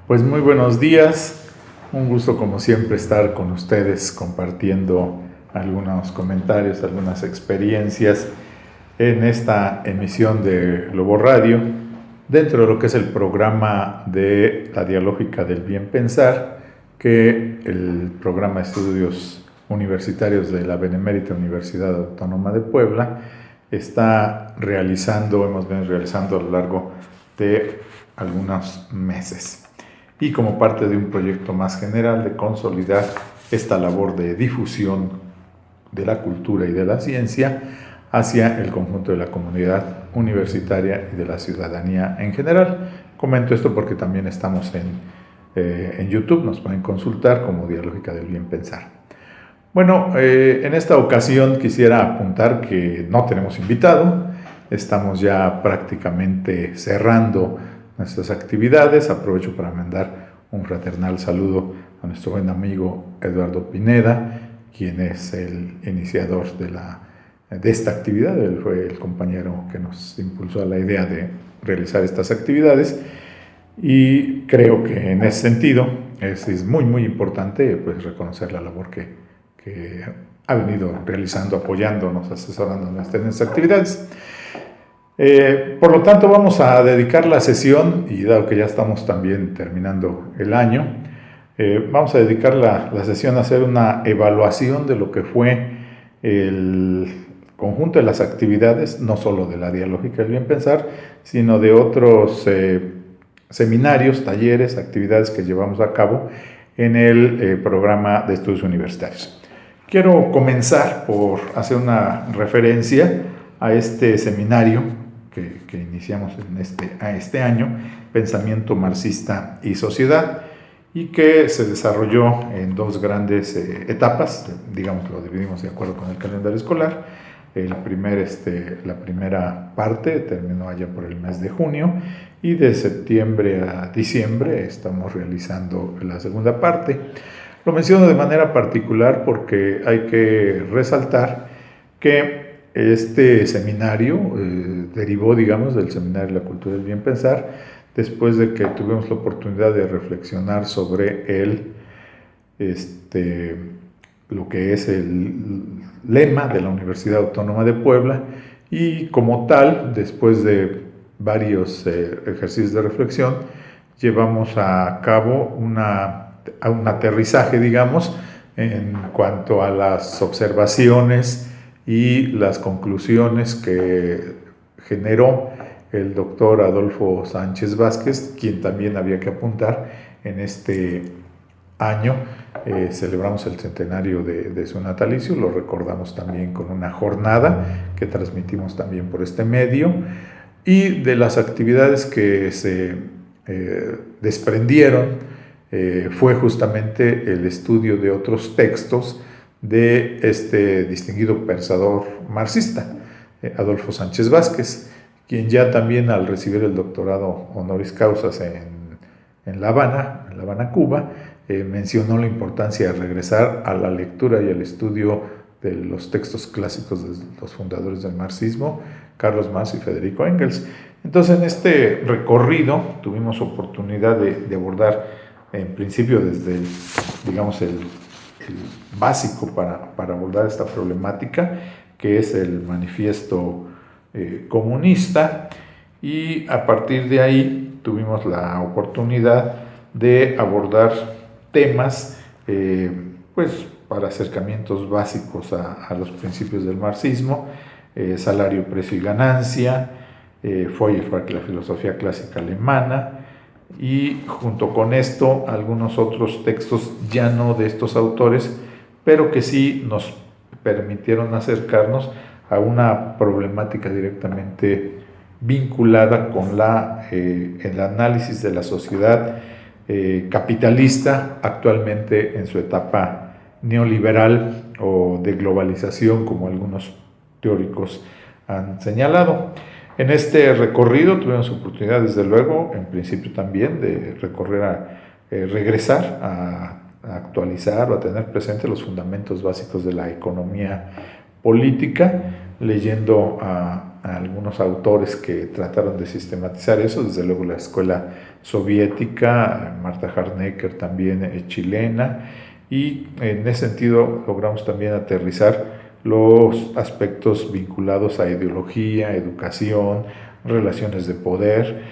Pues muy buenos días, un gusto como siempre estar con ustedes compartiendo algunos comentarios, algunas experiencias en esta emisión de Lobo Radio, dentro de lo que es el programa de la Dialógica del Bien Pensar, que el programa de estudios universitarios de la Benemérita Universidad Autónoma de Puebla está hemos venido realizando a lo largo de algunos meses. Y como parte de un proyecto más general de consolidar esta labor de difusión de la cultura y de la ciencia hacia el conjunto de la comunidad universitaria y de la ciudadanía en general. Comento esto porque también estamos en YouTube, nos pueden consultar como Dialógica del Bien Pensar. Bueno, en esta ocasión quisiera apuntar que no tenemos invitado, estamos ya prácticamente cerrando nuestras actividades. Aprovecho para mandar un fraternal saludo a nuestro buen amigo Eduardo Pineda, quien es el iniciador de esta actividad. Él fue el compañero que nos impulsó a la idea de realizar estas actividades, y creo que en ese sentido es muy muy importante pues reconocer la labor que ha venido realizando, apoyándonos, asesorándonos en estas actividades. Por lo tanto, vamos a dedicar la sesión, y dado que ya estamos también terminando el año, vamos a dedicar la sesión a hacer una evaluación de lo que fue el conjunto de las actividades, no solo de la Dialógica del Bien Pensar, sino de otros seminarios, talleres, actividades que llevamos a cabo en el programa de estudios universitarios. Quiero comenzar por hacer una referencia a este seminario que iniciamos este año, Pensamiento Marxista y Sociedad, y que se desarrolló en dos grandes etapas, digamos, lo dividimos de acuerdo con el calendario escolar. La primera parte terminó allá por el mes de junio, y de septiembre a diciembre estamos realizando la segunda parte. Lo menciono de manera particular porque hay que resaltar que este seminario derivó, digamos, del Seminario de la Cultura del Bien Pensar, después de que tuvimos la oportunidad de reflexionar sobre lo que es el lema de la Universidad Autónoma de Puebla, y como tal, después de varios ejercicios de reflexión, llevamos a cabo un aterrizaje, digamos, en cuanto a las observaciones y las conclusiones que generó el doctor Adolfo Sánchez Vázquez, quien también había que apuntar en este año. Celebramos el centenario de su natalicio, lo recordamos también con una jornada que transmitimos también por este medio, y de las actividades que se desprendieron fue justamente el estudio de otros textos de este distinguido pensador marxista, Adolfo Sánchez Vázquez, quien ya también al recibir el doctorado honoris causa en La Habana, Cuba, mencionó la importancia de regresar a la lectura y al estudio de los textos clásicos de los fundadores del marxismo, Carlos Marx y Federico Engels. Entonces, en este recorrido tuvimos oportunidad de abordar, en principio, desde el básico para abordar esta problemática, que es el manifiesto comunista, y a partir de ahí tuvimos la oportunidad de abordar temas pues para acercamientos básicos a los principios del marxismo, salario, precio y ganancia, Feuerbach, la filosofía clásica alemana, y junto con esto algunos otros textos ya no de estos autores, pero que sí nos permitieron acercarnos a una problemática directamente vinculada con el análisis de la sociedad capitalista actualmente en su etapa neoliberal o de globalización, como algunos teóricos han señalado. En este recorrido tuvimos oportunidad, desde luego, en principio también, de regresar a actualizar o a tener presente los fundamentos básicos de la economía política, leyendo a algunos autores que trataron de sistematizar eso, desde luego la escuela soviética, Marta Harnecker también chilena, y en ese sentido logramos también aterrizar los aspectos vinculados a ideología, educación, relaciones de poder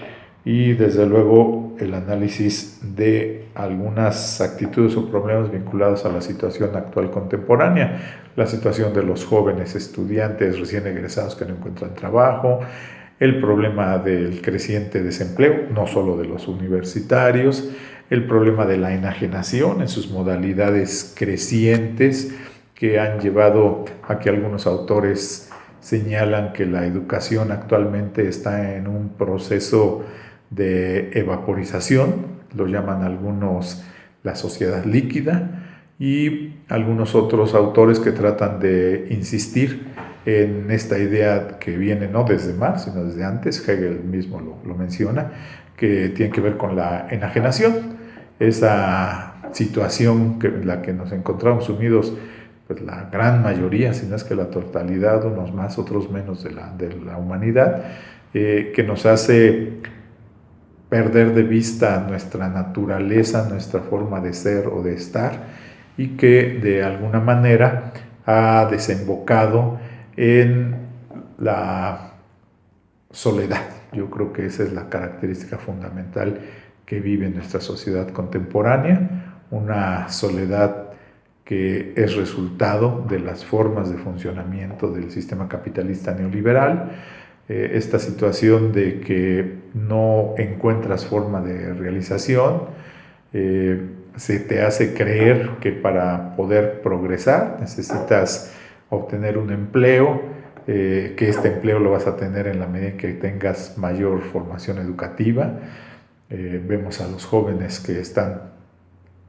y desde luego el análisis de algunas actitudes o problemas vinculados a la situación actual contemporánea, la situación de los jóvenes estudiantes recién egresados que no encuentran trabajo, el problema del creciente desempleo, no solo de los universitarios, el problema de la enajenación en sus modalidades crecientes, que han llevado a que algunos autores señalan que la educación actualmente está en un proceso de evaporización, lo llaman algunos la sociedad líquida, y algunos otros autores que tratan de insistir en esta idea que viene no desde Marx, sino desde antes, Hegel mismo lo menciona, que tiene que ver con la enajenación, esa situación en la que nos encontramos sumidos, pues la gran mayoría, si no es que la totalidad, unos más, otros menos de la humanidad, que nos hace perder de vista nuestra naturaleza, nuestra forma de ser o de estar, y que de alguna manera ha desembocado en la soledad. Yo creo que esa es la característica fundamental que vive nuestra sociedad contemporánea, una soledad que es resultado de las formas de funcionamiento del sistema capitalista neoliberal, esta situación de que no encuentras forma de realización, se te hace creer que para poder progresar necesitas obtener un empleo, que este empleo lo vas a tener en la medida en que tengas mayor formación educativa. Vemos a los jóvenes que están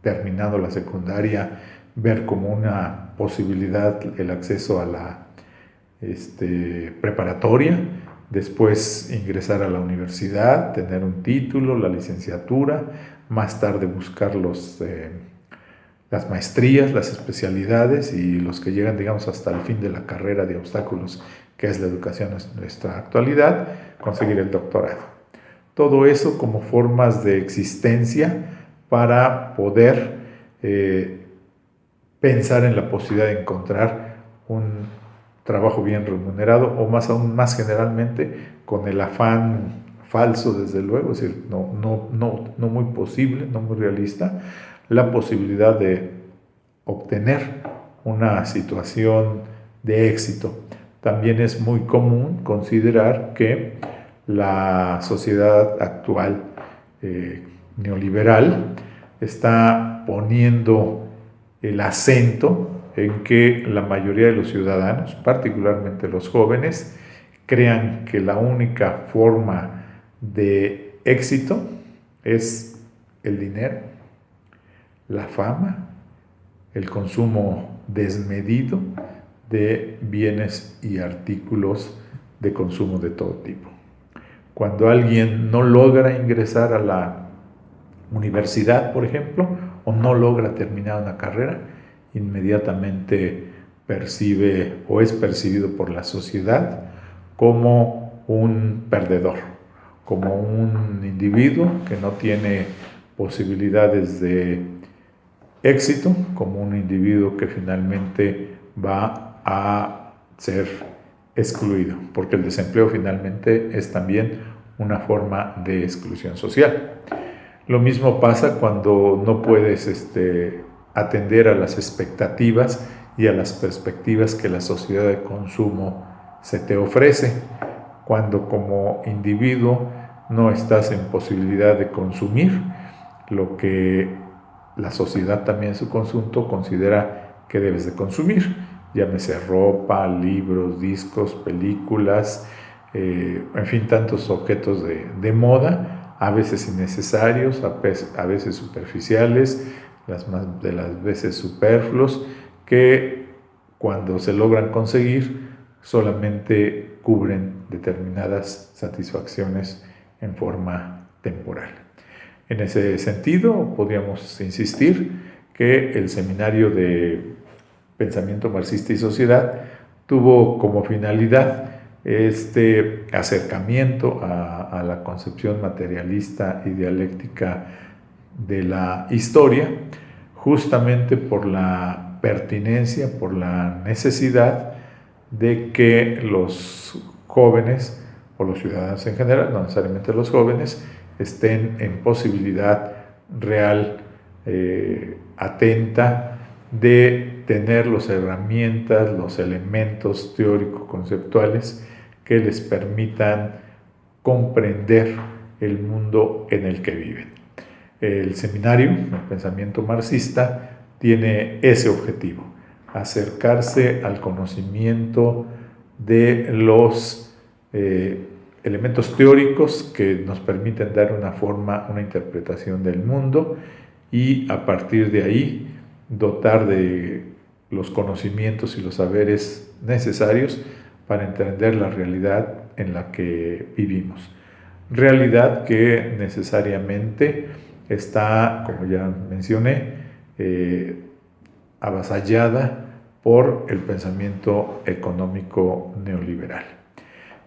terminando la secundaria ver como una posibilidad el acceso a la preparatoria, después ingresar a la universidad, tener un título, la licenciatura, más tarde buscar las maestrías, las especialidades, y los que llegan, digamos, hasta el fin de la carrera de obstáculos que es la educación en nuestra actualidad, conseguir el doctorado. Todo eso como formas de existencia para poder pensar en la posibilidad de encontrar un trabajo bien remunerado, o más aún, más generalmente, con el afán falso, desde luego, es decir, no muy posible, no muy realista, la posibilidad de obtener una situación de éxito. También es muy común considerar que la sociedad actual neoliberal está poniendo el acento en que la mayoría de los ciudadanos, particularmente los jóvenes, crean que la única forma de éxito es el dinero, la fama, el consumo desmedido de bienes y artículos de consumo de todo tipo. Cuando alguien no logra ingresar a la universidad, por ejemplo, o no logra terminar una carrera, inmediatamente percibe o es percibido por la sociedad como un perdedor, como un individuo que no tiene posibilidades de éxito, como un individuo que finalmente va a ser excluido, porque el desempleo finalmente es también una forma de exclusión social. Lo mismo pasa cuando no puedes atender a las expectativas y a las perspectivas que la sociedad de consumo se te ofrece, cuando como individuo no estás en posibilidad de consumir lo que la sociedad también en su conjunto considera que debes de consumir, llámese ropa, libros, discos, películas, en fin, tantos objetos de moda, a veces innecesarios, a veces superficiales, de las veces superfluos, que cuando se logran conseguir solamente cubren determinadas satisfacciones en forma temporal. En ese sentido, podríamos insistir que el Seminario de Pensamiento Marxista y Sociedad tuvo como finalidad este acercamiento a la concepción materialista y dialéctica de la historia, justamente por la pertinencia, por la necesidad de que los jóvenes o los ciudadanos en general, no necesariamente los jóvenes, estén en posibilidad real, atenta, de tener las herramientas, los elementos teórico-conceptuales que les permitan comprender el mundo en el que viven. El seminario, el pensamiento marxista, tiene ese objetivo: acercarse al conocimiento de los elementos teóricos que nos permiten dar una forma, una interpretación del mundo, y a partir de ahí dotar de los conocimientos y los saberes necesarios para entender la realidad en la que vivimos. Realidad que necesariamente está, como ya mencioné, avasallada por el pensamiento económico neoliberal.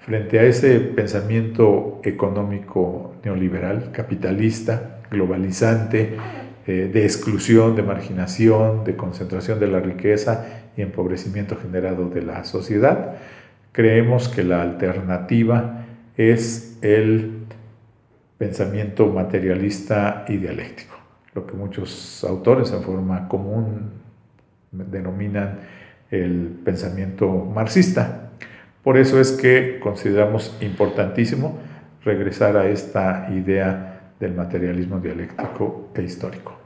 Frente a ese pensamiento económico neoliberal, capitalista, globalizante, de exclusión, de marginación, de concentración de la riqueza y empobrecimiento generado de la sociedad, creemos que la alternativa es el pensamiento materialista y dialéctico, lo que muchos autores en forma común denominan el pensamiento marxista. Por eso es que consideramos importantísimo regresar a esta idea del materialismo dialéctico e histórico.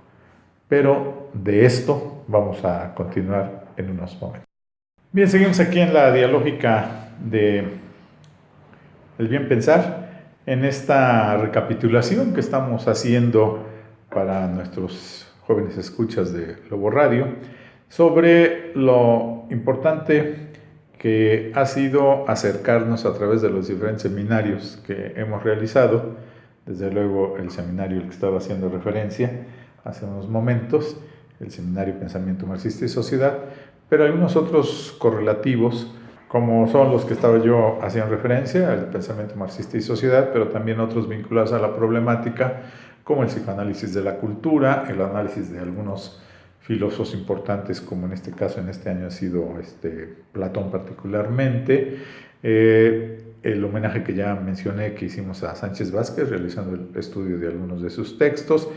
Pero de esto vamos a continuar en unos momentos. Bien, seguimos aquí en la dialógica del bien pensar, en esta recapitulación que estamos haciendo para nuestros jóvenes escuchas de Lobo Radio, sobre lo importante que ha sido acercarnos a través de los diferentes seminarios que hemos realizado, desde luego el seminario al que estaba haciendo referencia hace unos momentos, el seminario Pensamiento Marxista y Sociedad, pero algunos otros correlativos, como son los que estaba yo haciendo referencia, el Pensamiento Marxista y Sociedad, pero también otros vinculados a la problemática, como el psicoanálisis de la cultura, el análisis de algunos filósofos importantes, como en este caso, en este año ha sido Platón particularmente, el homenaje que ya mencioné que hicimos a Sánchez Vázquez, realizando el estudio de algunos de sus textos,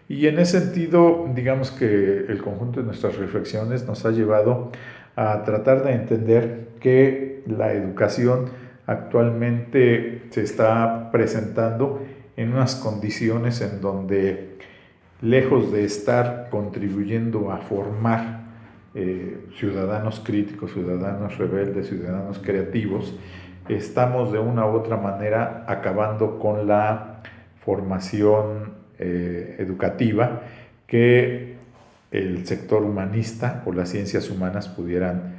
y en ese sentido, digamos que el conjunto de nuestras reflexiones nos ha llevado a tratar de entender que la educación actualmente se está presentando en unas condiciones en donde, lejos de estar contribuyendo a formar ciudadanos críticos, ciudadanos rebeldes, ciudadanos creativos, estamos de una u otra manera acabando con la formación educativa que el sector humanista o las ciencias humanas pudieran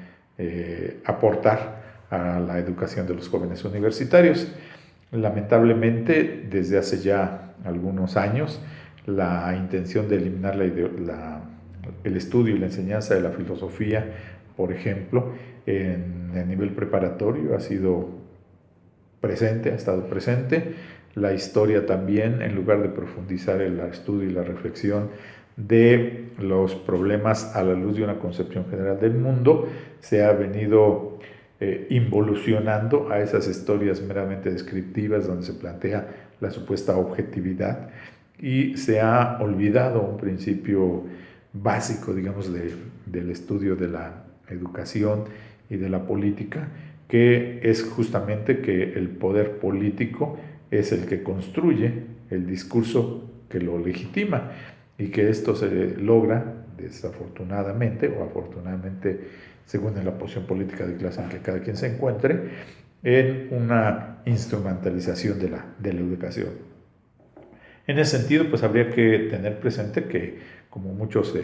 aportar a la educación de los jóvenes universitarios. Lamentablemente, desde hace ya algunos años, la intención de eliminar el estudio y la enseñanza de la filosofía, por ejemplo, en el nivel preparatorio ha sido presente, ha estado presente. La historia también, en lugar de profundizar el estudio y la reflexión de los problemas a la luz de una concepción general del mundo, se ha venido involucionando a esas historias meramente descriptivas donde se plantea la supuesta objetividad, y se ha olvidado un principio básico, digamos, del estudio de la educación y de la política, que es justamente que el poder político es el que construye el discurso que lo legitima, y que esto se logra, desafortunadamente o afortunadamente, según en la posición política de clase en que cada quien se encuentre, en una instrumentalización de la educación. En ese sentido, pues habría que tener presente que como muchos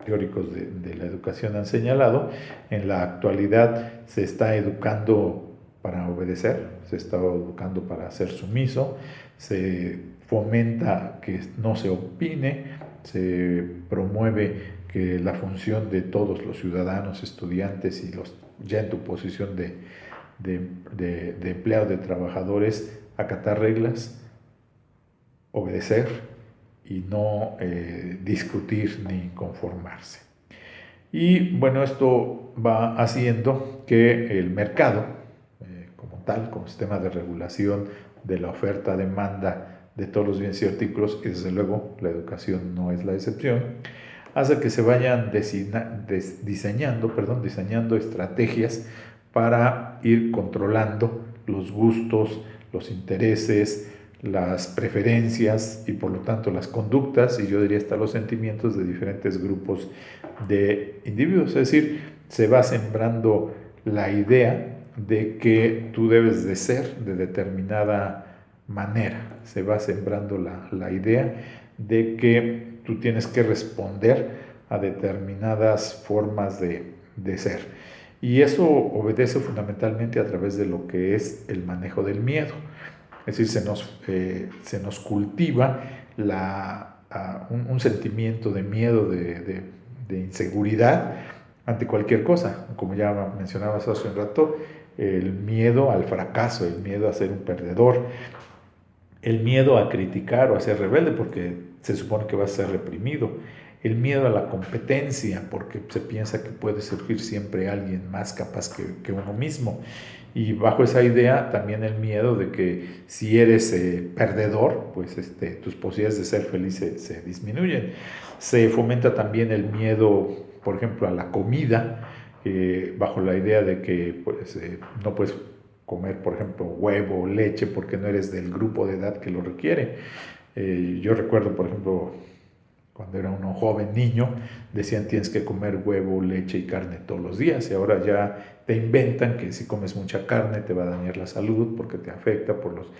teóricos de la educación han señalado, en la actualidad se está educando para obedecer, se está educando para ser sumiso, se fomenta que no se opine, se promueve que la función de todos los ciudadanos, estudiantes y los ya en tu posición de empleado, de trabajadores, acatar reglas, obedecer y no discutir ni conformarse. Y bueno, esto va haciendo que el mercado, como tal, como sistema de regulación de la oferta-demanda de todos los bienes y artículos, y desde luego la educación no es la excepción, hace que se vayan diseñando estrategias para ir controlando los gustos, los intereses, las preferencias y por lo tanto las conductas, y yo diría hasta los sentimientos de diferentes grupos de individuos. Es decir, se va sembrando la idea de que tú debes de ser de determinada manera, se va sembrando la idea de que tú tienes que responder a determinadas formas de ser. Y eso obedece fundamentalmente a través de lo que es el manejo del miedo. Es decir, se nos cultiva un sentimiento de miedo, de inseguridad ante cualquier cosa. Como ya mencionabas hace un rato, el miedo al fracaso, el miedo a ser un perdedor, el miedo a criticar o a ser rebelde porque se supone que va a ser reprimido, el miedo a la competencia porque se piensa que puede surgir siempre alguien más capaz que uno mismo, y bajo esa idea también el miedo de que si eres perdedor, pues tus posibilidades de ser feliz se disminuyen. Se fomenta también el miedo, por ejemplo, a la comida, bajo la idea de que pues, no puedes comer, por ejemplo, huevo o leche porque no eres del grupo de edad que lo requiere. Yo recuerdo, por ejemplo, cuando era uno joven niño, decían tienes que comer huevo, leche y carne todos los días, y ahora ya te inventan que si comes mucha carne te va a dañar la salud porque te afecta por los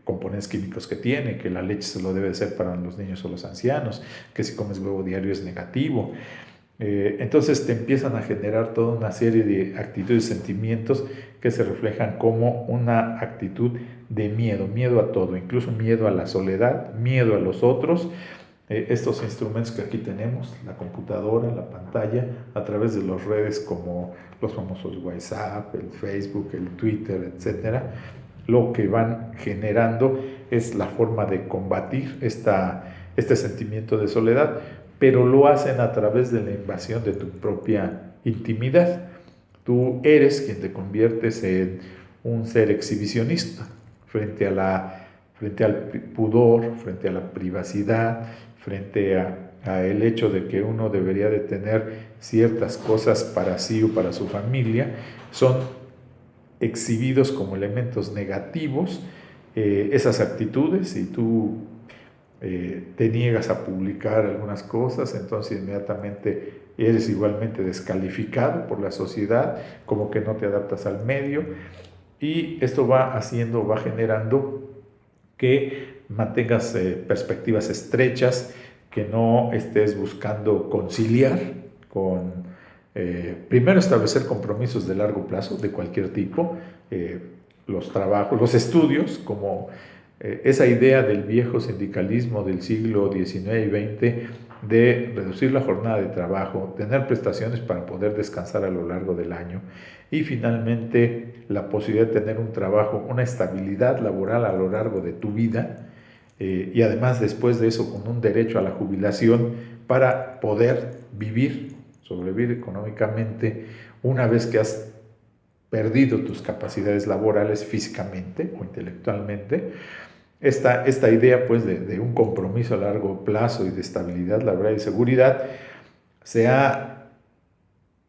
componentes químicos que tiene, que la leche solo debe ser para los niños o los ancianos, que si comes huevo diario es negativo. Entonces te empiezan a generar toda una serie de actitudes y sentimientos que se reflejan como una actitud de miedo, miedo a todo, incluso miedo a la soledad, miedo a los otros. Estos instrumentos que aquí tenemos, la computadora, la pantalla, a través de las redes como los famosos WhatsApp, el Facebook, el Twitter, etcétera, lo que van generando es la forma de combatir este sentimiento de soledad, pero lo hacen a través de la invasión de tu propia intimidad. Tú eres quien te conviertes en un ser exhibicionista frente al pudor, frente a la privacidad, frente a el hecho de que uno debería de tener ciertas cosas para sí o para su familia. Son exhibidos como elementos negativos esas actitudes, y tú te niegas a publicar algunas cosas, entonces inmediatamente eres igualmente descalificado por la sociedad, como que no te adaptas al medio, y esto va generando que mantengas perspectivas estrechas, que no estés buscando conciliar con, primero establecer compromisos de largo plazo de cualquier tipo, los trabajos, los estudios, como esa idea del viejo sindicalismo del siglo XIX y XX de reducir la jornada de trabajo, tener prestaciones para poder descansar a lo largo del año, y finalmente la posibilidad de tener un trabajo, una estabilidad laboral a lo largo de tu vida, y además después de eso con un derecho a la jubilación para poder vivir, sobrevivir económicamente una vez que has perdido tus capacidades laborales físicamente o intelectualmente. Esta idea pues de un compromiso a largo plazo y de estabilidad laboral y seguridad se ha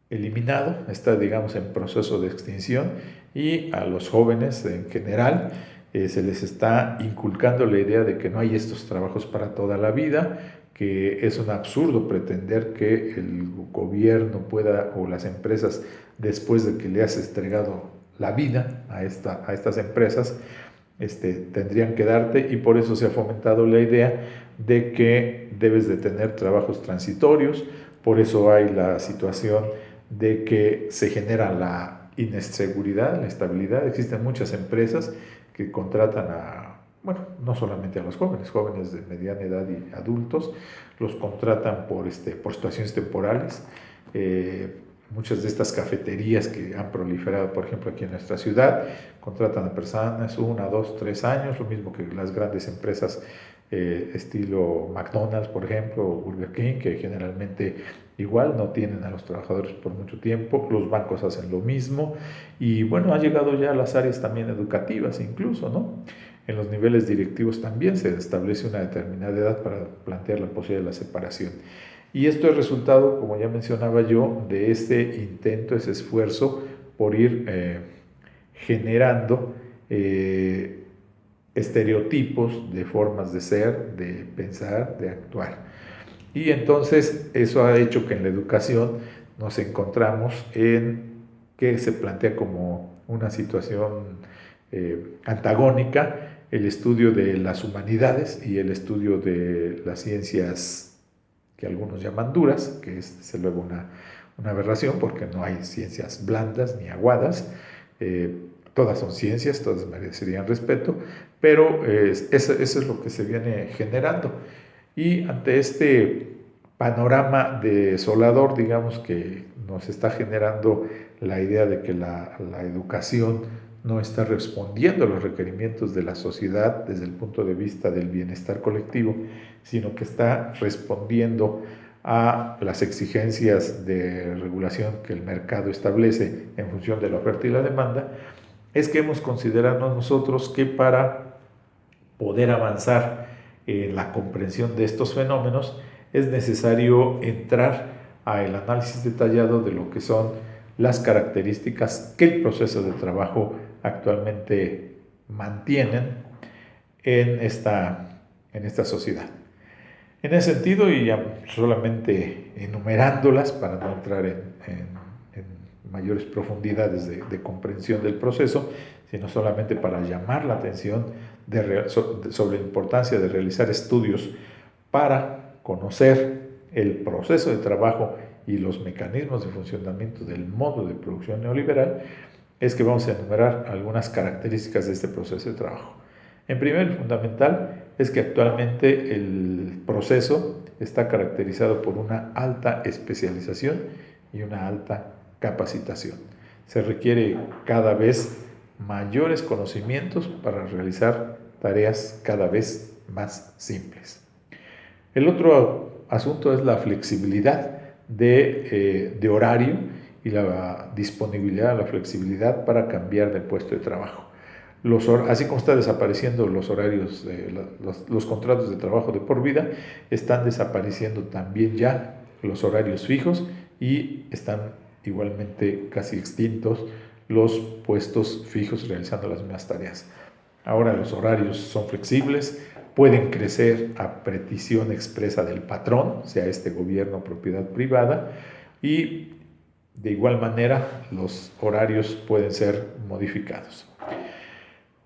eliminado, está digamos en proceso de extinción, y a los jóvenes en general se les está inculcando la idea de que no hay estos trabajos para toda la vida, que es un absurdo pretender que el gobierno pueda, o las empresas, después de que le has entregado la vida a estas empresas, tendrían que darte, y por eso se ha fomentado la idea de que debes de tener trabajos transitorios. Por eso hay la situación de que se genera la inseguridad, la estabilidad. Existen muchas empresas que contratan bueno, no solamente a los jóvenes, jóvenes de mediana edad y adultos, los contratan por situaciones temporales. Muchas de estas cafeterías que han proliferado, por ejemplo, aquí en nuestra ciudad, contratan a personas 1, 2, 3 años, lo mismo que las grandes empresas estilo McDonald's, por ejemplo, o Burger King, que generalmente igual no tienen a los trabajadores por mucho tiempo. Los bancos hacen lo mismo, y bueno, ha llegado ya a las áreas también educativas incluso, ¿no? En los niveles directivos también se establece una determinada edad para plantear la posibilidad de la separación. Y esto es resultado, como ya mencionaba yo, de este intento, ese esfuerzo por ir generando estereotipos de formas de ser, de pensar, de actuar. Y entonces eso ha hecho que en la educación nos encontramos en que se plantea como una situación antagónica el estudio de las humanidades y el estudio de las ciencias que algunos llaman duras, que es desde luego una aberración, porque no hay ciencias blandas ni aguadas. Todas son ciencias, todas merecerían respeto, pero eso es lo que se viene generando. Y ante este panorama desolador, digamos, que nos está generando la idea de que la educación no está respondiendo a los requerimientos de la sociedad desde el punto de vista del bienestar colectivo, sino que está respondiendo a las exigencias de regulación que el mercado establece en función de la oferta y la demanda, es que hemos considerado nosotros que para poder avanzar en la comprensión de estos fenómenos es necesario entrar al análisis detallado de lo que son las características que el proceso de trabajo actualmente mantienen en esta sociedad. En ese sentido, y ya solamente enumerándolas para no entrar en mayores profundidades de comprensión del proceso, sino solamente para llamar la atención sobre la importancia de realizar estudios para conocer el proceso de trabajo y los mecanismos de funcionamiento del modo de producción neoliberal, es que vamos a enumerar algunas características de este proceso de trabajo. En primer y fundamental es que actualmente el proceso está caracterizado por una alta especialización y una alta capacitación. Se requiere cada vez mayores conocimientos para realizar tareas cada vez más simples. El otro asunto es la flexibilidad de horario y la disponibilidad, la flexibilidad para cambiar de puesto de trabajo. Así como están desapareciendo los horarios, los contratos de trabajo de por vida, están desapareciendo también ya los horarios fijos, y están igualmente casi extintos los puestos fijos realizando las mismas tareas. Ahora los horarios son flexibles, pueden crecer a petición expresa del patrón, sea este gobierno o propiedad privada, y de igual manera los horarios pueden ser modificados.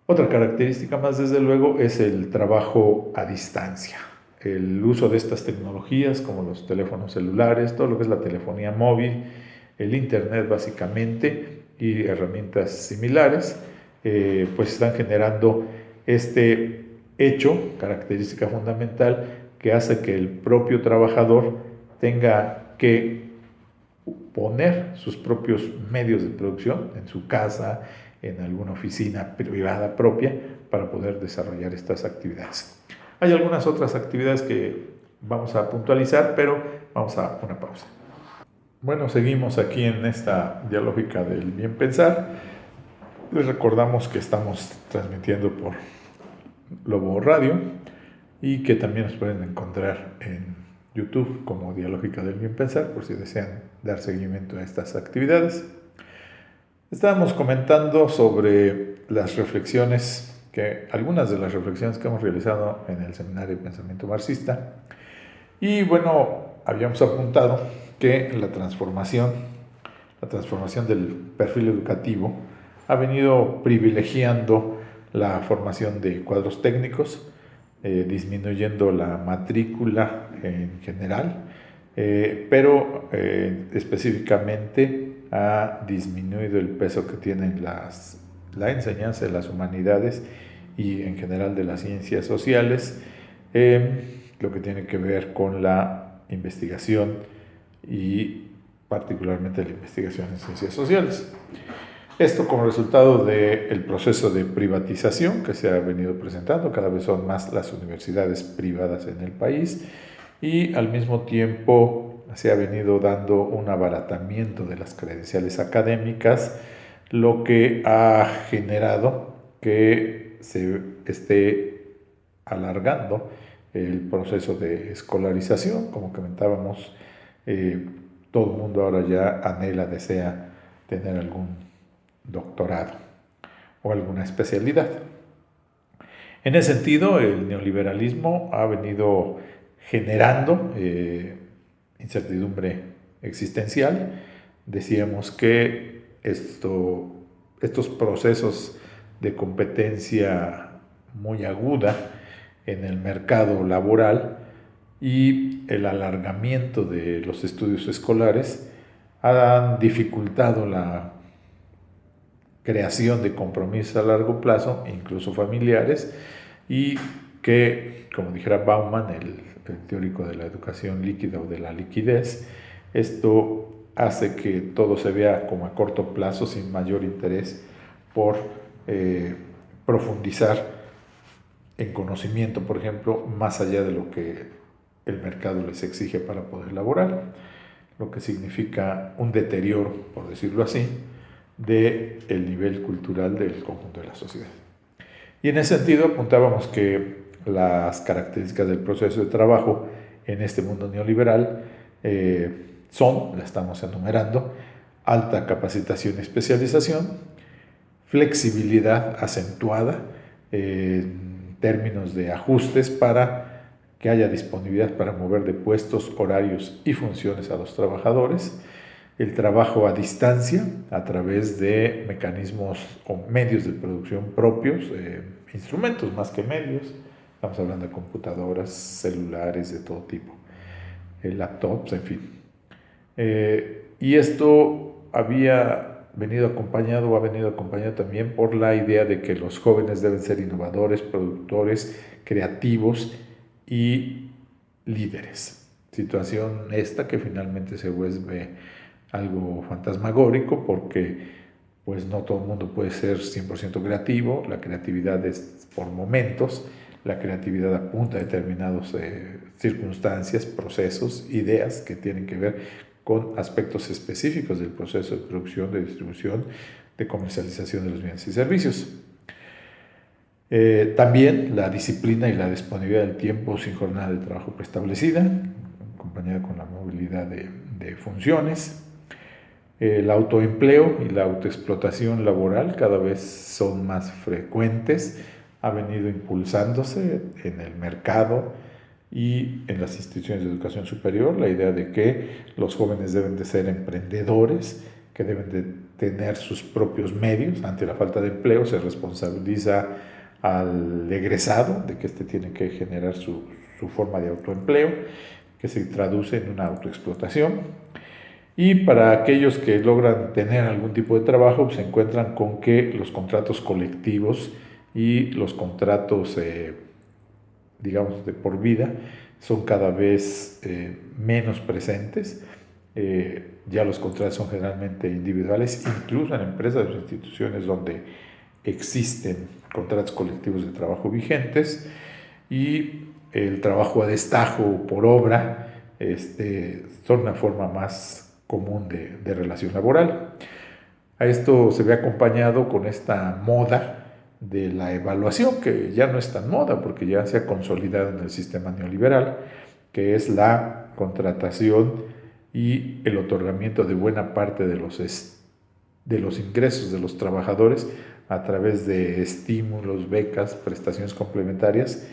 Otra característica más, desde luego, es el trabajo a distancia. El uso de estas tecnologías como los teléfonos celulares, todo lo que es la telefonía móvil, el internet básicamente y herramientas similares, pues están generando este hecho, característica fundamental, que hace que el propio trabajador tenga que poner sus propios medios de producción en su casa, en alguna oficina privada propia, para poder desarrollar estas actividades. Hay algunas otras actividades que vamos a puntualizar, pero vamos a una pausa. Bueno, seguimos aquí en esta dialógica del bien pensar. Les recordamos que estamos transmitiendo por Lobo Radio y que también nos pueden encontrar en YouTube como Dialógica del Bien Pensar, por si desean dar seguimiento a estas actividades. Estábamos comentando sobre algunas de las reflexiones que hemos realizado en el seminario de pensamiento marxista, y bueno, habíamos apuntado que la transformación del perfil educativo ha venido privilegiando la formación de cuadros técnicos, disminuyendo la matrícula en general, pero específicamente ha disminuido el peso que tienen la enseñanza de las humanidades y en general de las ciencias sociales, lo que tiene que ver con la investigación y particularmente la investigación en ciencias sociales. Esto como resultado del proceso de privatización que se ha venido presentando, cada vez son más las universidades privadas en el país y al mismo tiempo se ha venido dando un abaratamiento de las credenciales académicas, lo que ha generado que se esté alargando el proceso de escolarización. Como comentábamos, todo el mundo ahora ya anhela, desea tener algún doctorado o alguna especialidad. En ese sentido, el neoliberalismo ha venido generando incertidumbre existencial. Decíamos que estos procesos de competencia muy aguda en el mercado laboral y el alargamiento de los estudios escolares han dificultado la creación de compromisos a largo plazo, incluso familiares, y que, como dijera Bauman, el teórico de la educación líquida o de la liquidez, esto hace que todo se vea como a corto plazo, sin mayor interés por profundizar en conocimiento, por ejemplo, más allá de lo que el mercado les exige para poder laborar, lo que significa un deterioro, por decirlo así, del nivel cultural del conjunto de la sociedad. Y en ese sentido apuntábamos que las características del proceso de trabajo en este mundo neoliberal la estamos enumerando, alta capacitación y especialización, flexibilidad acentuada en términos de ajustes para que haya disponibilidad para mover de puestos, horarios y funciones a los trabajadores, el trabajo a distancia a través de mecanismos o medios de producción propios, instrumentos más que medios, estamos hablando de computadoras, celulares de todo tipo, laptops, en fin. Y esto ha venido acompañado también por la idea de que los jóvenes deben ser innovadores, productores, creativos y líderes. Situación esta que finalmente se vuelve algo fantasmagórico porque pues no todo el mundo puede ser 100% creativo, la creatividad es por momentos, la creatividad apunta a determinadas circunstancias, procesos, ideas que tienen que ver con aspectos específicos del proceso de producción, de distribución, de comercialización de los bienes y servicios. También la disciplina y la disponibilidad del tiempo sin jornada de trabajo preestablecida, acompañada con la movilidad de funciones. El autoempleo y la autoexplotación laboral cada vez son más frecuentes, ha venido impulsándose en el mercado y en las instituciones de educación superior la idea de que los jóvenes deben de ser emprendedores, que deben de tener sus propios medios. Ante la falta de empleo se responsabiliza al egresado de que éste tiene que generar su forma de autoempleo, que se traduce en una autoexplotación. Y para aquellos que logran tener algún tipo de trabajo, pues se encuentran con que los contratos colectivos y los contratos, digamos, de por vida, son cada vez menos presentes. Ya los contratos son generalmente individuales, incluso en empresas o instituciones donde existen contratos colectivos de trabajo vigentes, y el trabajo a destajo por obra son una forma más común de relación laboral. A esto se ve acompañado con esta moda de la evaluación, que ya no es tan moda porque ya se ha consolidado en el sistema neoliberal, que es la contratación y el otorgamiento de buena parte de los ingresos de los trabajadores a través de estímulos, becas, prestaciones complementarias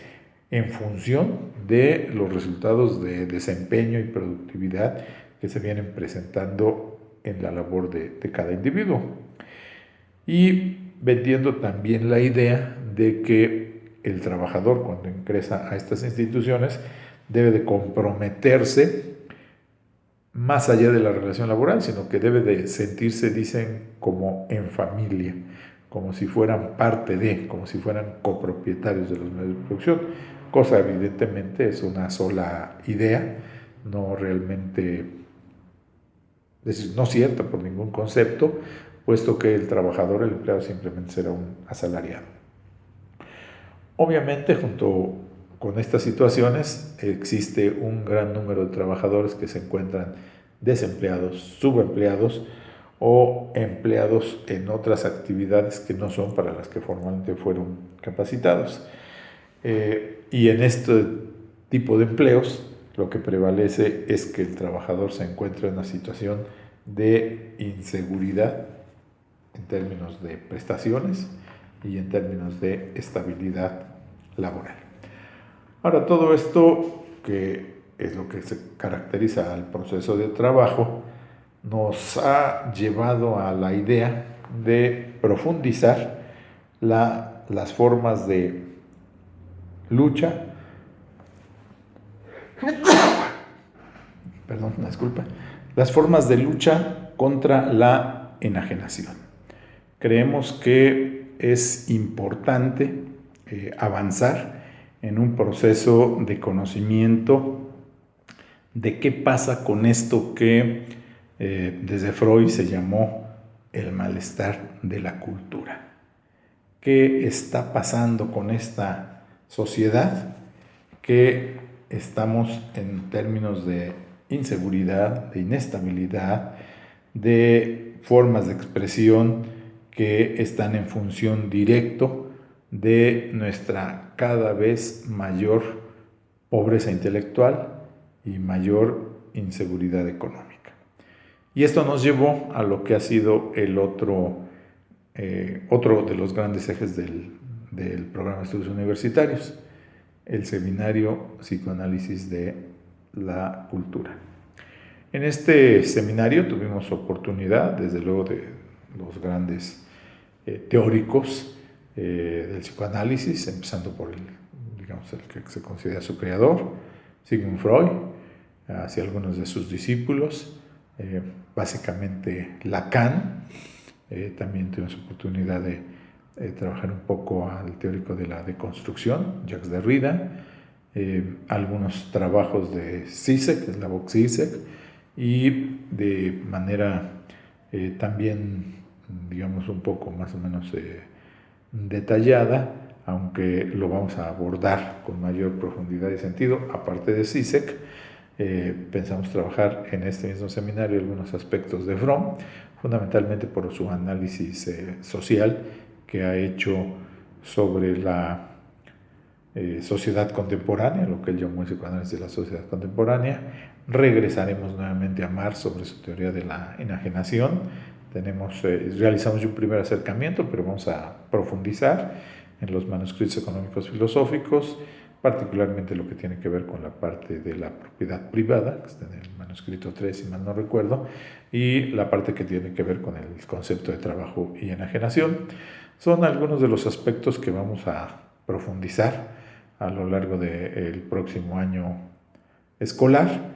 en función de los resultados de desempeño y productividad que se vienen presentando en la labor de cada individuo. Y vendiendo también la idea de que el trabajador, cuando ingresa a estas instituciones, debe de comprometerse más allá de la relación laboral, sino que debe de sentirse, dicen, como en familia, como si fueran parte de, como si fueran copropietarios de los medios de producción, cosa evidentemente es una sola idea, no realmente, es decir, no cierta por ningún concepto, puesto que el trabajador, el empleado, simplemente será un asalariado. Obviamente, junto con estas situaciones, existe un gran número de trabajadores que se encuentran desempleados, subempleados o empleados en otras actividades que no son para las que formalmente fueron capacitados. Y en este tipo de empleos, lo que prevalece es que el trabajador se encuentra en una situación de inseguridad en términos de prestaciones y en términos de estabilidad laboral. Ahora, todo esto, que es lo que se caracteriza al proceso de trabajo, nos ha llevado a la idea de profundizar las formas de lucha, las formas de lucha contra la enajenación. Creemos que es importante avanzar en un proceso de conocimiento de qué pasa con esto que desde Freud se llamó el malestar de la cultura. ¿Qué está pasando con esta sociedad? Que estamos en términos de inseguridad, de inestabilidad, de formas de expresión que están en función directo de nuestra cada vez mayor pobreza intelectual y mayor inseguridad económica. Y esto nos llevó a lo que ha sido el otro de los grandes ejes del programa de estudios universitarios, el seminario Psicoanálisis de la Cultura. En este seminario tuvimos oportunidad, desde luego, de los grandes teóricos del psicoanálisis, empezando por el que se considera su creador, Sigmund Freud, hacia algunos de sus discípulos, básicamente Lacan. También tuvimos oportunidad de trabajar un poco al teórico de la deconstrucción, Jacques Derrida, algunos trabajos de Zizek, Slavoj Zizek, y de manera también, digamos, un poco más o menos detallada, aunque lo vamos a abordar con mayor profundidad y sentido, aparte de Zizek. Pensamos trabajar en este mismo seminario algunos aspectos de Fromm, fundamentalmente por su análisis social que ha hecho sobre la sociedad contemporánea, lo que él llamó el psicoanálisis de la sociedad contemporánea. Regresaremos nuevamente a Marx sobre su teoría de la enajenación. Realizamos un primer acercamiento, pero vamos a profundizar en los manuscritos económicos filosóficos, particularmente lo que tiene que ver con la parte de la propiedad privada, que está en el manuscrito 3, si mal no recuerdo, y la parte que tiene que ver con el concepto de trabajo y enajenación. Son algunos de los aspectos que vamos a profundizar a lo largo del próximo año escolar,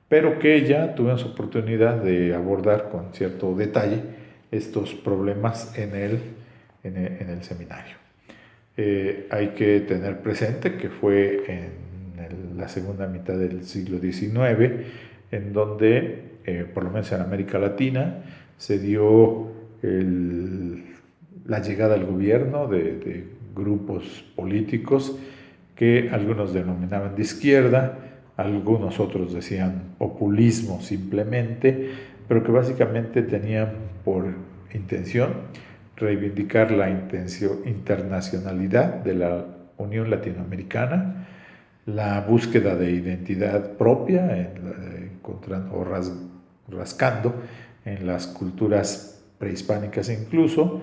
pero que ya tuvimos oportunidad de abordar con cierto detalle estos problemas en el seminario. Hay que tener presente que fue en la segunda mitad del siglo XIX, en donde, por lo menos en América Latina, se dio la llegada al gobierno de grupos políticos que algunos denominaban de izquierda, algunos otros decían populismo simplemente, pero que básicamente tenían por intención reivindicar la internacionalidad de la Unión Latinoamericana, la búsqueda de identidad propia, encontrando o rascando en las culturas prehispánicas incluso,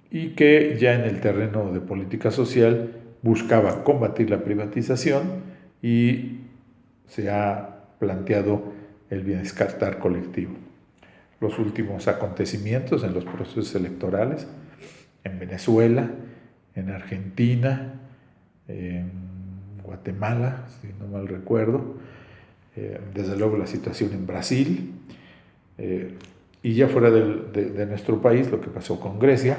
y que ya en el terreno de política social buscaba combatir la privatización y se ha planteado el bienestar colectivo. Los últimos acontecimientos en los procesos electorales en Venezuela, en Argentina, en Guatemala, si no mal recuerdo, desde luego la situación en Brasil, y ya fuera de nuestro país, lo que pasó con Grecia,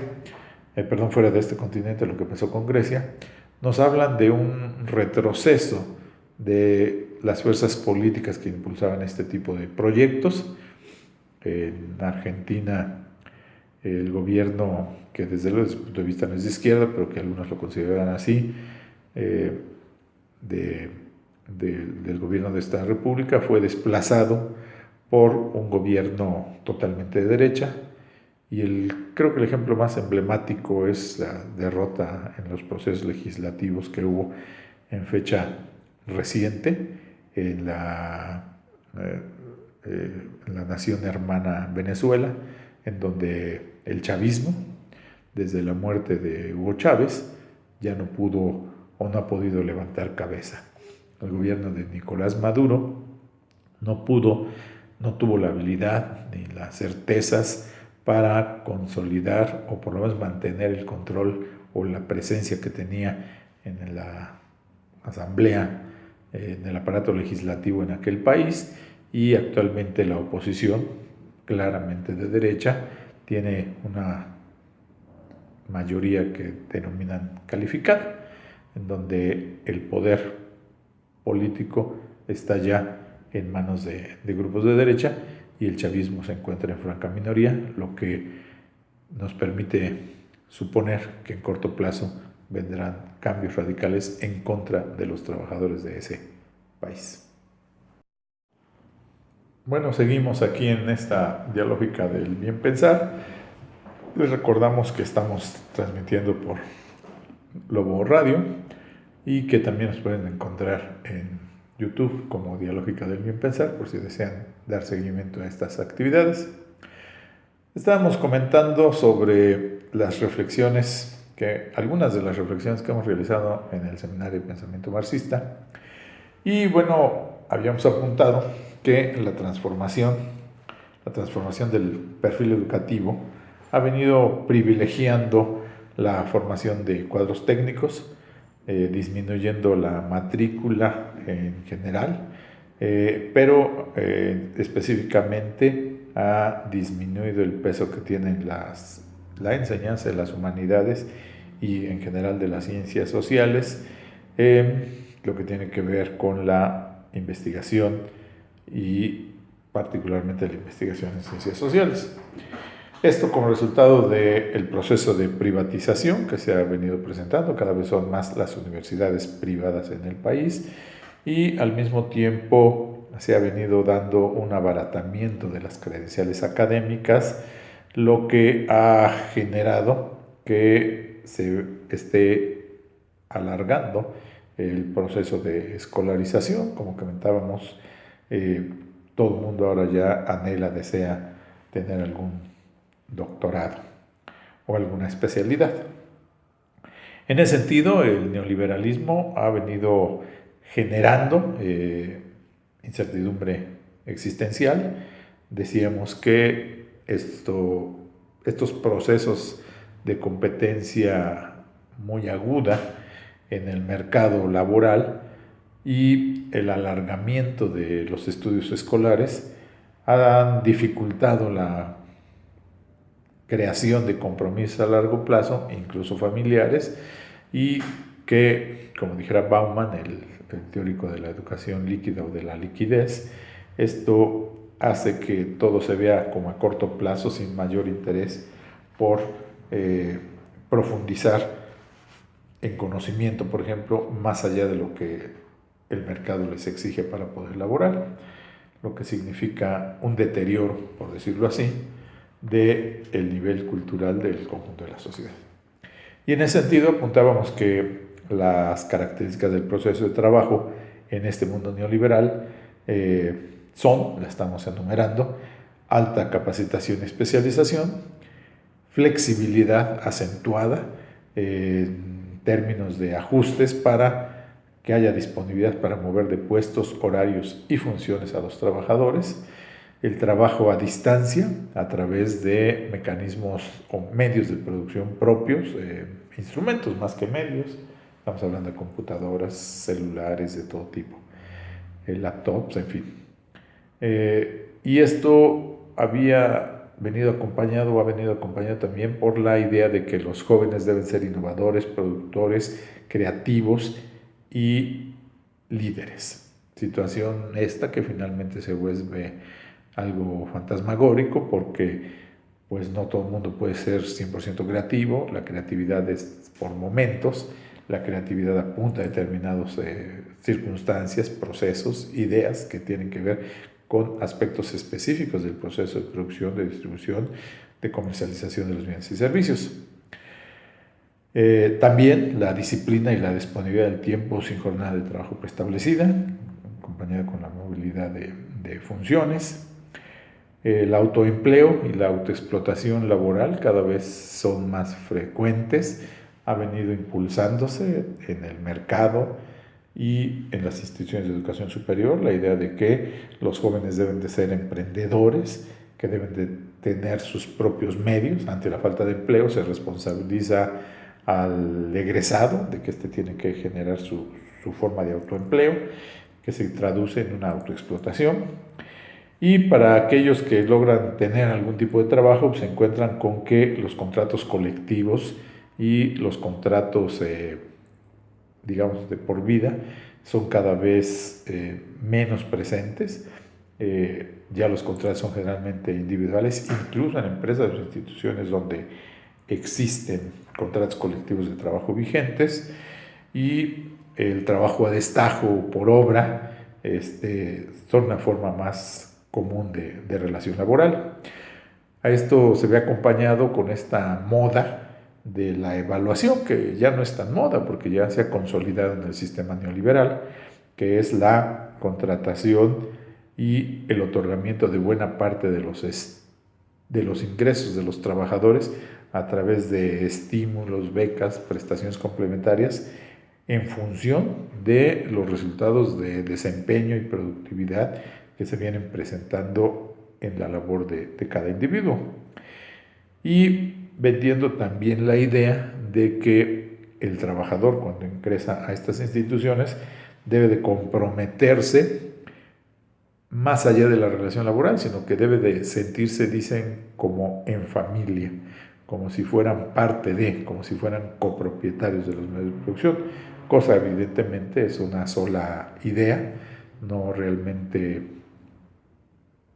fuera de este continente, lo que pasó con Grecia, nos hablan de un retroceso de las fuerzas políticas que impulsaban este tipo de proyectos. En Argentina, el gobierno, que desde luego desde el punto de vista no es de izquierda, pero que algunos lo consideran así, del gobierno de esta república, fue desplazado por un gobierno totalmente de derecha, y creo que el ejemplo más emblemático es la derrota en los procesos legislativos que hubo en fecha reciente en la nación hermana Venezuela, en donde el chavismo, desde la muerte de Hugo Chávez, ya no pudo o no ha podido levantar cabeza. El gobierno de Nicolás Maduro no tuvo la habilidad ni las certezas para consolidar o por lo menos mantener el control o la presencia que tenía en la asamblea, en el aparato legislativo en aquel país, y actualmente la oposición, claramente de derecha, tiene una mayoría que denominan calificada, en donde el poder político está ya en manos de grupos de derecha y el chavismo se encuentra en franca minoría, lo que nos permite suponer que en corto plazo vendrán cambios radicales en contra de los trabajadores de ese país. Bueno, seguimos aquí en esta dialógica del bien pensar. Les recordamos que estamos transmitiendo por Lobo Radio y que también nos pueden encontrar en YouTube como Dialógica del Bien Pensar, por si desean dar seguimiento a estas actividades. Estábamos comentando sobre algunas de las reflexiones que hemos realizado en el Seminario de Pensamiento Marxista, y bueno, habíamos apuntado que la transformación del perfil educativo ha venido privilegiando la formación de cuadros técnicos, disminuyendo la matrícula en general, pero específicamente ha disminuido el peso que tienen la enseñanza de las humanidades y en general de las ciencias sociales, lo que tiene que ver con la investigación y particularmente la investigación en ciencias sociales. Esto como resultado del proceso de privatización que se ha venido presentando. Cada vez son más las universidades privadas en el país, y al mismo tiempo se ha venido dando un abaratamiento de las credenciales académicas, lo que ha generado que se esté alargando el proceso de escolarización. Como comentábamos, todo el mundo ahora ya desea tener algún doctorado o alguna especialidad. En ese sentido, el neoliberalismo ha venido generando incertidumbre existencial. Decíamos que estos procesos de competencia muy aguda en el mercado laboral y el alargamiento de los estudios escolares han dificultado la creación de compromisos a largo plazo, incluso familiares, y que, como dijera Bauman, el teórico de la educación líquida o de la liquidez, esto hace que todo se vea como a corto plazo, sin mayor interés por profundizar en conocimiento, por ejemplo, más allá de lo que el mercado les exige para poder laborar, lo que significa un deterioro, por decirlo así, del nivel cultural del conjunto de la sociedad. Y en ese sentido apuntábamos que las características del proceso de trabajo en este mundo neoliberal la estamos enumerando: alta capacitación y especialización, flexibilidad acentuada en términos de ajustes para que haya disponibilidad para mover de puestos, horarios y funciones a los trabajadores, el trabajo a distancia a través de mecanismos o medios de producción propios, instrumentos más que medios. Estamos hablando de computadoras, celulares de todo tipo, laptops, en fin. Y esto ha venido acompañado también por la idea de que los jóvenes deben ser innovadores, productores, creativos y líderes. Situación esta que finalmente se vuelve algo fantasmagórico porque pues no todo el mundo puede ser 100% creativo, la creatividad es por momentos, la creatividad apunta a determinadas circunstancias, procesos, ideas que tienen que ver con aspectos específicos del proceso de producción, de distribución, de comercialización de los bienes y servicios. También la disciplina y la disponibilidad del tiempo sin jornada de trabajo preestablecida, acompañada con la movilidad de funciones. El autoempleo y la autoexplotación laboral cada vez son más frecuentes, ha venido impulsándose en el mercado y en las instituciones de educación superior la idea de que los jóvenes deben de ser emprendedores, que deben de tener sus propios medios. Ante la falta de empleo se responsabiliza al egresado de que éste tiene que generar su forma de autoempleo, que se traduce en una autoexplotación. Y para aquellos que logran tener algún tipo de trabajo, pues se encuentran con que los contratos colectivos y los contratos, digamos, de por vida son cada vez menos presentes. Ya los contratos son generalmente individuales, incluso en empresas o instituciones donde existen contratos colectivos de trabajo vigentes, y el trabajo a destajo por obra son una forma más común de relación laboral. A esto se ve acompañado con esta moda de la evaluación, que ya no es tan moda porque ya se ha consolidado en el sistema neoliberal, que es la contratación y el otorgamiento de buena parte de los ingresos de los trabajadores a través de estímulos, becas, prestaciones complementarias en función de los resultados de desempeño y productividad que se vienen presentando en la labor de cada individuo. Y vendiendo también la idea de que el trabajador, cuando ingresa a estas instituciones, debe de comprometerse más allá de la relación laboral, sino que debe de sentirse, dicen, como en familia, como si fueran parte de, como si fueran copropietarios de los medios de producción, cosa evidentemente es una sola idea, no realmente,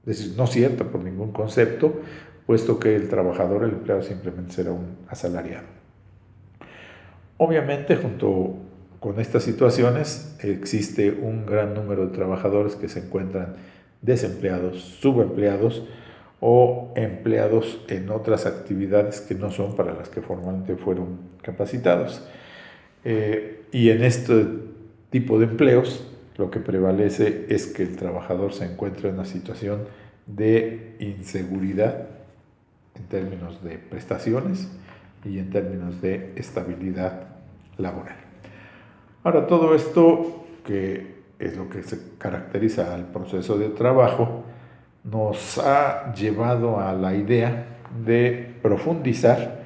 es decir, no cierta por ningún concepto, puesto que el trabajador, el empleado, simplemente será un asalariado. Obviamente, junto con estas situaciones, existe un gran número de trabajadores que se encuentran desempleados, subempleados o empleados en otras actividades que no son para las que formalmente fueron capacitados. Y en este tipo de empleos, lo que prevalece es que el trabajador se encuentra en una situación de inseguridad en términos de prestaciones y en términos de estabilidad laboral. Ahora, todo esto, que es lo que se caracteriza al proceso de trabajo, nos ha llevado a la idea de profundizar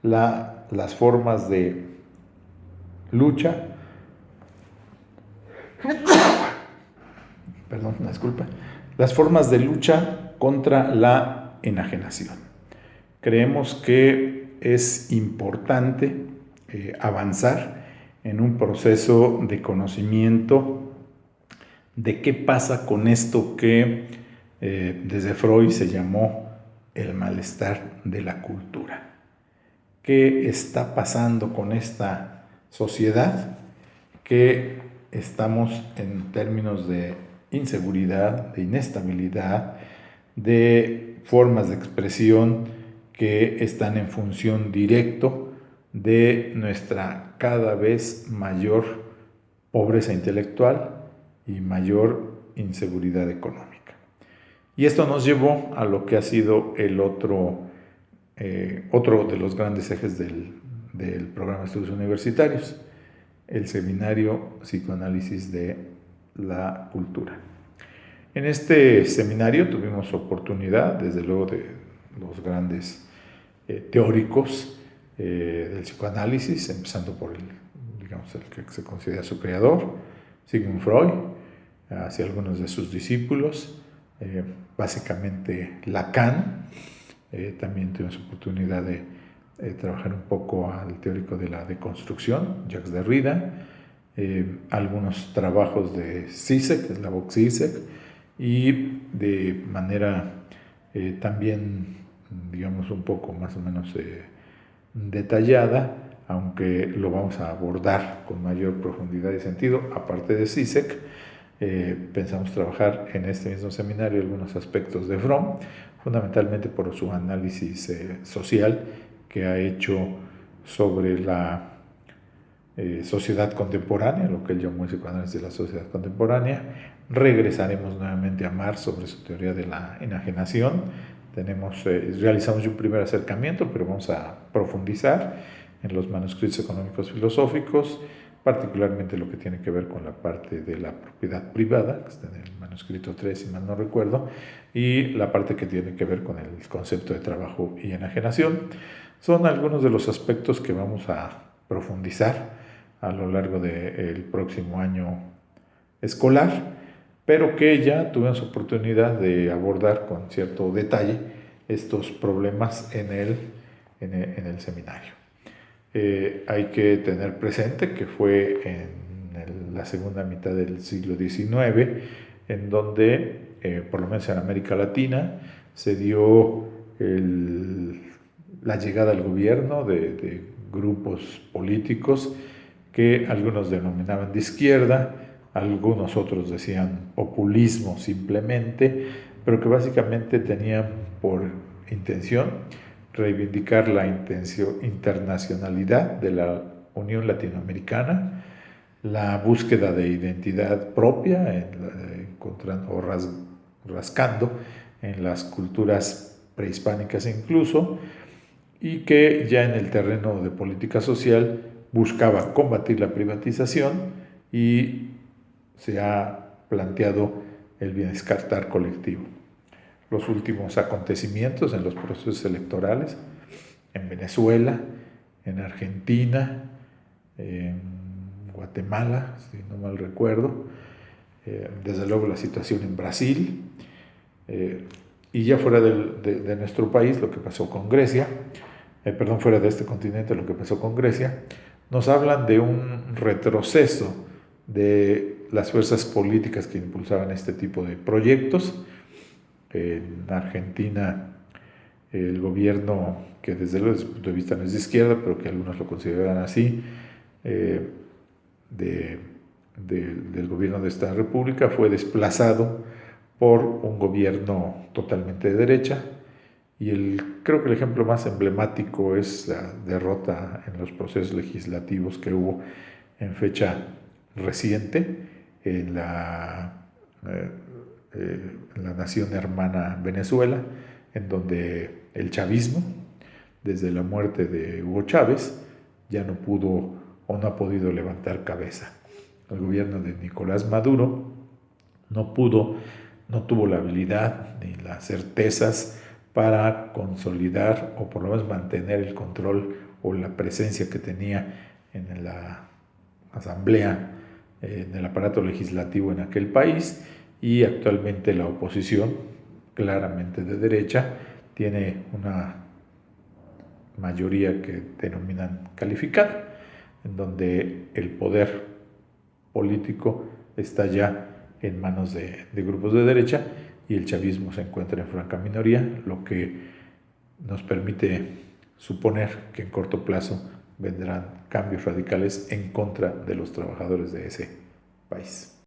las formas de lucha, las formas de lucha contra la enajenación. Creemos que es importante avanzar en un proceso de conocimiento de qué pasa con esto que desde Freud se llamó el malestar de la cultura. ¿Qué está pasando con esta sociedad? Que estamos en términos de inseguridad, de inestabilidad, de formas de expresión que están en función directo de nuestra cada vez mayor pobreza intelectual y mayor inseguridad económica. Y esto nos llevó a lo que ha sido el otro de los grandes ejes del programa de estudios universitarios, el seminario Psicoanálisis de la Cultura. En este seminario tuvimos oportunidad, desde luego, de los grandes teóricos del psicoanálisis, empezando por digamos, el que se considera su creador, Sigmund Freud, hacia algunos de sus discípulos, básicamente Lacan. También tuvimos oportunidad de trabajar un poco al teórico de la deconstrucción, Jacques Derrida, algunos trabajos de Zizek, Slavoj Zizek, y de manera también, digamos, un poco más o menos detallada, aunque lo vamos a abordar con mayor profundidad y sentido, aparte de Zizek. Pensamos trabajar en este mismo seminario algunos aspectos de Fromm, fundamentalmente por su análisis social que ha hecho sobre la sociedad contemporánea, lo que él llamó el psicoanálisis de la sociedad contemporánea. Regresaremos nuevamente a Marx sobre su teoría de la enajenación. Realizamos un primer acercamiento, pero vamos a profundizar en los manuscritos económicos filosóficos, particularmente lo que tiene que ver con la parte de la propiedad privada, que está en el manuscrito 3, si mal no recuerdo, y la parte que tiene que ver con el concepto de trabajo y enajenación. Son algunos de los aspectos que vamos a profundizar a lo largo del próximo año escolar, pero que ya tuvimos oportunidad de abordar con cierto detalle estos problemas en el seminario. Hay que tener presente que fue en la segunda mitad del siglo XIX, en donde, por lo menos en América Latina, se dio la llegada al gobierno de grupos políticos que algunos denominaban de izquierda, algunos otros decían populismo simplemente, pero que básicamente tenían por intención reivindicar la internacionalidad de la Unión Latinoamericana, la búsqueda de identidad propia, encontrando o rascando en las culturas prehispánicas incluso, y que ya en el terreno de política social buscaba combatir la privatización y se ha planteado el bienestar colectivo. Los últimos acontecimientos en los procesos electorales en Venezuela, en Argentina, en Guatemala, si no mal recuerdo, desde luego la situación en Brasil, y ya fuera de nuestro país, lo que pasó con Grecia, fuera de este continente, lo que pasó con Grecia, nos hablan de un retroceso de las fuerzas políticas que impulsaban este tipo de proyectos. En Argentina, el gobierno, que desde luego desde el punto de vista no es de izquierda, pero que algunos lo consideran así, del gobierno de esta república, fue desplazado por un gobierno totalmente de derecha, y creo que el ejemplo más emblemático es la derrota en los procesos legislativos que hubo en fecha reciente en la nación hermana Venezuela, en donde el chavismo, desde la muerte de Hugo Chávez, ya no pudo o no ha podido levantar cabeza. El gobierno de Nicolás Maduro no tuvo la habilidad ni las certezas para consolidar o por lo menos mantener el control o la presencia que tenía en la asamblea, en el aparato legislativo en aquel país, y actualmente la oposición, claramente de derecha, tiene una mayoría que denominan calificada, en donde el poder político está ya en manos de grupos de derecha y el chavismo se encuentra en franca minoría, lo que nos permite suponer que en corto plazo vendrán cambios radicales en contra de los trabajadores de ese país.